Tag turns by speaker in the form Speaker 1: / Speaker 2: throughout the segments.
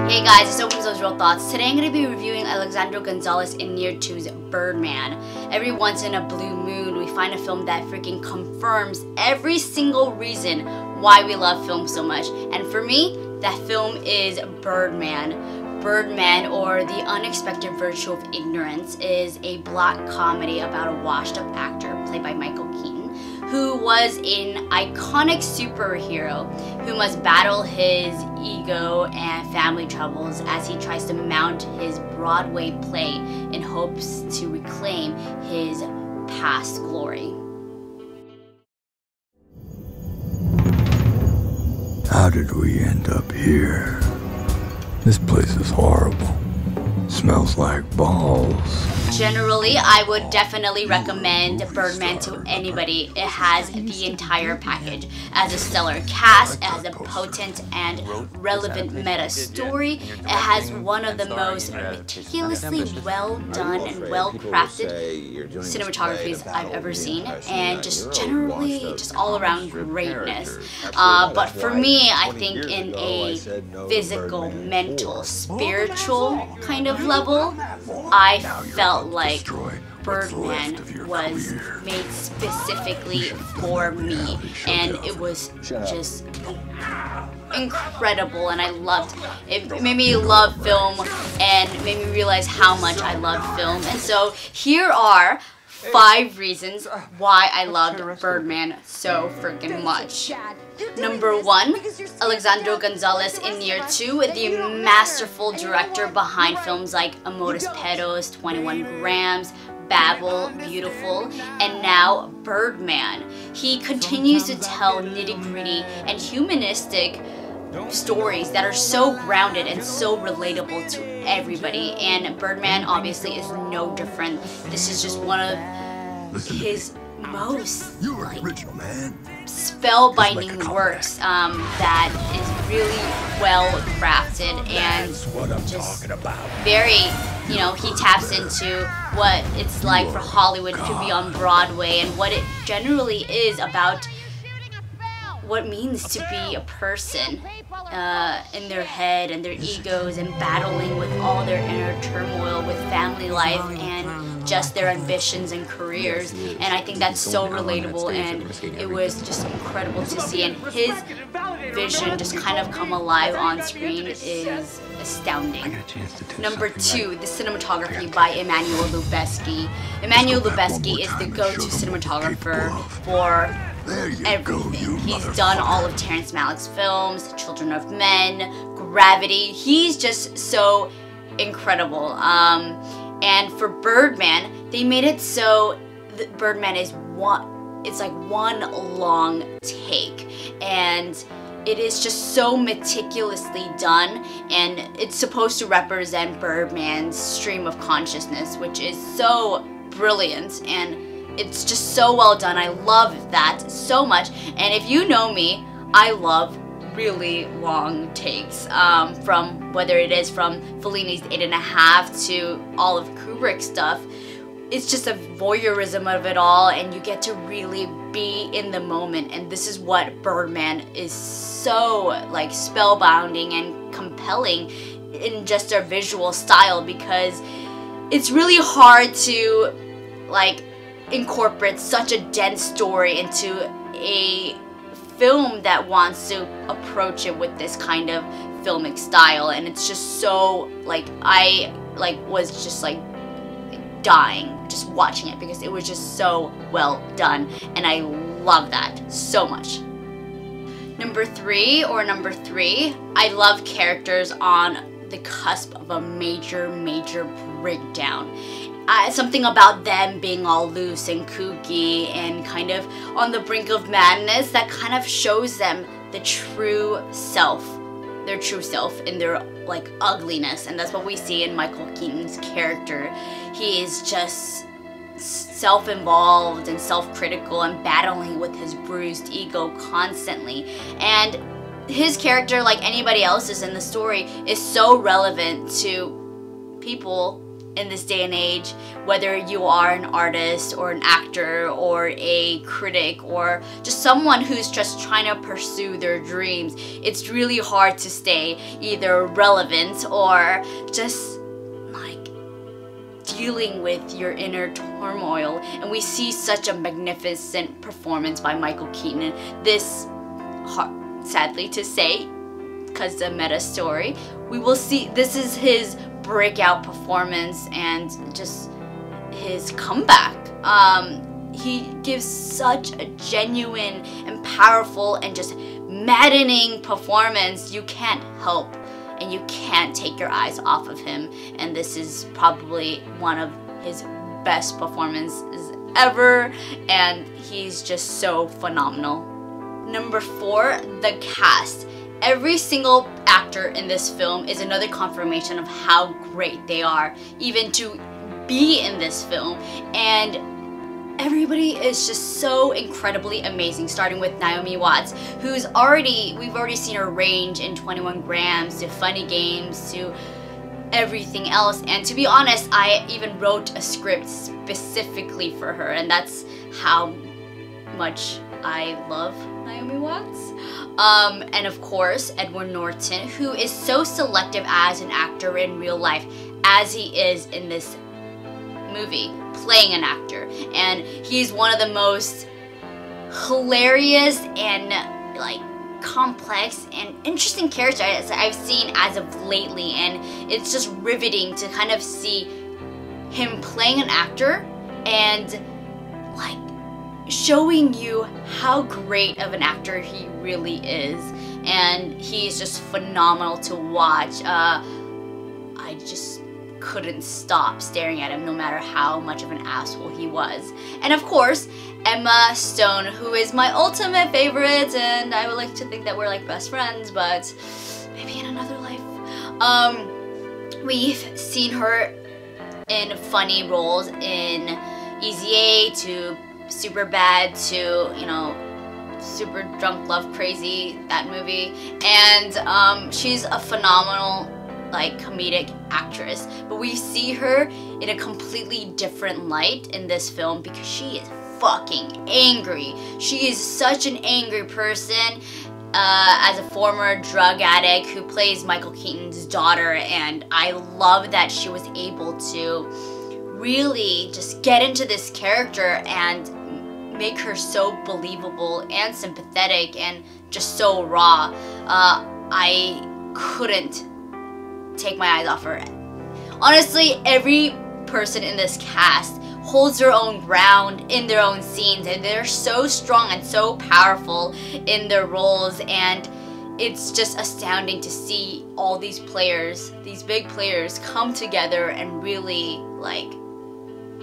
Speaker 1: Hey guys, it's Opens Those Real Thoughts. Today I'm going to be reviewing Alejandro Gonzalez Inarritu's Birdman. Every once in a blue moon, we find a film that freaking confirms every single reason why we love film so much. And for me, that film is Birdman. Birdman, or The Unexpected Virtue of Ignorance, is a black comedy about a washed-up actor played by Michael Keaton, who was an iconic superhero who must battle his ego and family troubles as he tries to mount his Broadway play in hopes to reclaim his past glory.
Speaker 2: How did we end up here? This place is horrible. Smells like balls.
Speaker 1: Generally, I would definitely recommend Birdman to anybody. It has the entire package. As a stellar cast, it has a potent and relevant meta story. It has one of the most meticulously well done and well crafted cinematographies I've ever seen, and just generally just all around greatness. But for me, I think in a physical, mental, spiritual kind of level, I felt like Birdman was made specifically for me, and it was just incredible, and I loved it. It made me love film and made me realize how much I love film. And so here are 5 reasons why I loved Birdman so freaking much. Number 1, Alejandro Gonzalez Inarritu, the masterful director behind films like Amores Perros, 21 Grams, Babel, Beautiful, and now Birdman. He continues to tell nitty-gritty and humanistic stories that are so grounded and so relatable to everybody, and Birdman obviously is no different. This is just one of his most spellbinding works that is really well crafted and just very, you know, he taps into what it's like for Hollywood to be on Broadway and what it generally is about what it means to be a person in their head and their egos and battling with all their inner turmoil with family life and just their ambitions and careers. And I think that's so relatable, and it was just incredible to see, and his vision just kind of come alive on screen is astounding. Number 2, the cinematography by Emmanuel Lubezki. Emmanuel Lubezki is the go-to cinematographer for everything. He's done all of Terrence Malick's films, Children of Men, Gravity. He's just so incredible. And for Birdman, they made it so that Birdman is it's like one long take, and it is just so meticulously done, and it's supposed to represent Birdman's stream of consciousness, which is so brilliant, and it's just so well done. I love that so much. And if you know me, I love really long takes, from whether it is from Fellini's 8.5 to all of Kubrick's stuff. It's just a voyeurism of it all, and you get to really be in the moment, and this is what Birdman is so like spellbinding and compelling in just their visual style, because it's really hard to like incorporate such a dense story into a film that wants to approach it with this kind of filmic style. And it's just so like, I was just like dying just watching it because it was just so well done, and I love that so much. Number 3, I love characters on the cusp of a major breakdown. Something about them being all loose and kooky and kind of on the brink of madness that kind of shows them the true self, their true self in their like ugliness. And that's what we see in Michael Keaton's character. He is just self-involved and self-critical and battling with his bruised ego constantly. And his character, like anybody else's in the story, is so relevant to people in this day and age, whether you are an artist or an actor or a critic or just someone who's just trying to pursue their dreams, it's really hard to stay either relevant or just like dealing with your inner turmoil. And we see such a magnificent performance by Michael Keaton. This, sadly to say, because the meta story, we will see this is his breakout performance and just his comeback. He gives such a genuine and powerful and just maddening performance. You can't help and you can't take your eyes off of him, and this is probably one of his best performances ever, and he's just so phenomenal. Number 4, the cast. Every single actor in this film is another confirmation of how great they are, even to be in this film. And everybody is just so incredibly amazing, starting with Naomi Watts, we've already seen her range in 21 Grams to Funny Games to everything else. And to be honest, I even wrote a script specifically for her, and that's how much I love Naomi Watts. And of course, Edward Norton, who is so selective as an actor in real life as he is in this movie, playing an actor. And he's one of the most hilarious and like complex and interesting characters I've seen as of lately, and it's just riveting to kind of see him playing an actor and like showing you how great of an actor he really is. And he's just phenomenal to watch. I just couldn't stop staring at him no matter how much of an asshole he was. And of course, Emma Stone, who is my ultimate favorite, and I would like to think that we're like best friends, but maybe in another life. We've seen her in funny roles in Easy A to Super Bad to, you know, Super Drunk Love Crazy, that movie. And she's a phenomenal like comedic actress, but we see her in a completely different light in this film because she is fucking angry. She is such an angry person. As a former drug addict who plays Michael Keaton's daughter, and I love that she was able to really just get into this character and make her so believable and sympathetic and just so raw. I couldn't take my eyes off her. Honestly, every person in this cast holds their own ground in their own scenes, and they're so strong and so powerful in their roles, and it's just astounding to see all these players, these big players, come together and really like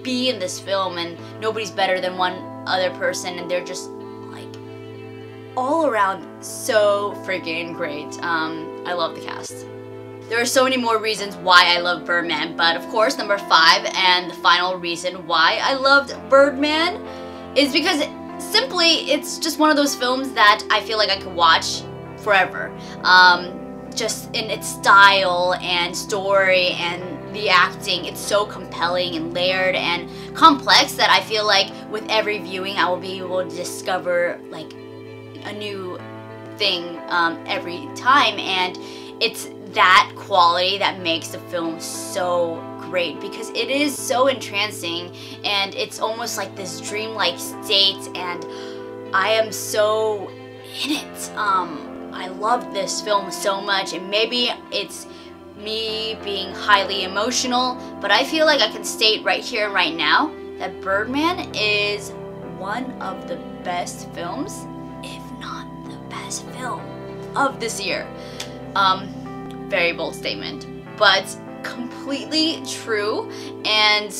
Speaker 1: be in this film, and nobody's better than one other person, and they're just like all around so freaking great. I love the cast. There are so many more reasons why I love Birdman, but of course number 5 and the final reason why I loved Birdman is because simply it's just one of those films that I feel like I could watch forever. Just in its style and story and the acting, it's so compelling and layered and complex that I feel like with every viewing I will be able to discover like a new thing every time, and it's that quality that makes the film so great because it is so entrancing and it's almost like this dreamlike state, and I am so in it. I love this film so much, and maybe it's me being highly emotional, but I feel like I can state right here and right now that Birdman is one of the best films, if not the best film of this year. Very bold statement, but completely true, and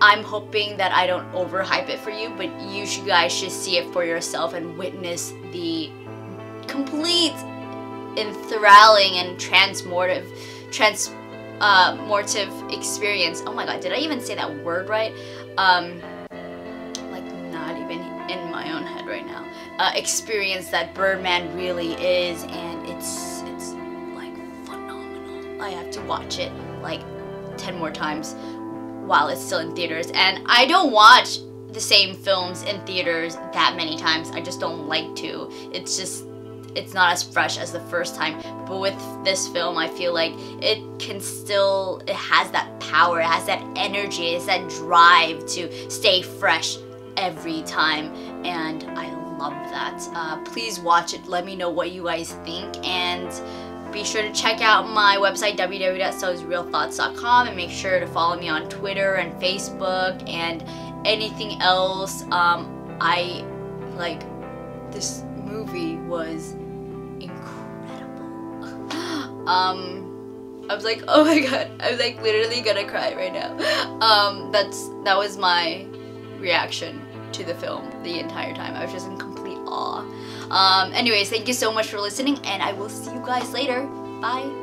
Speaker 1: I'm hoping that I don't overhype it for you, but you guys should see it for yourself and witness the complete enthralling and transformative experience. Oh my god, did I even say that word right? Like not even in my own head right now. Experience that Birdman really is, and it's like phenomenal. I have to watch it like 10 more times while it's still in theaters. And I don't watch the same films in theaters that many times. I just don't like to. It's not as fresh as the first time. But with this film, I feel like it has that power, it has that energy, it has that drive to stay fresh every time, and I love that. Please watch it, let me know what you guys think, and be sure to check out my website, www.soisrealthoughts.com, and make sure to follow me on Twitter and Facebook and anything else. This movie was incredible. I was like, oh my god, I was like literally gonna cry right now. That was my reaction to the film the entire time. I was just in complete awe. Anyways, thank you so much for listening, and I will see you guys later. Bye.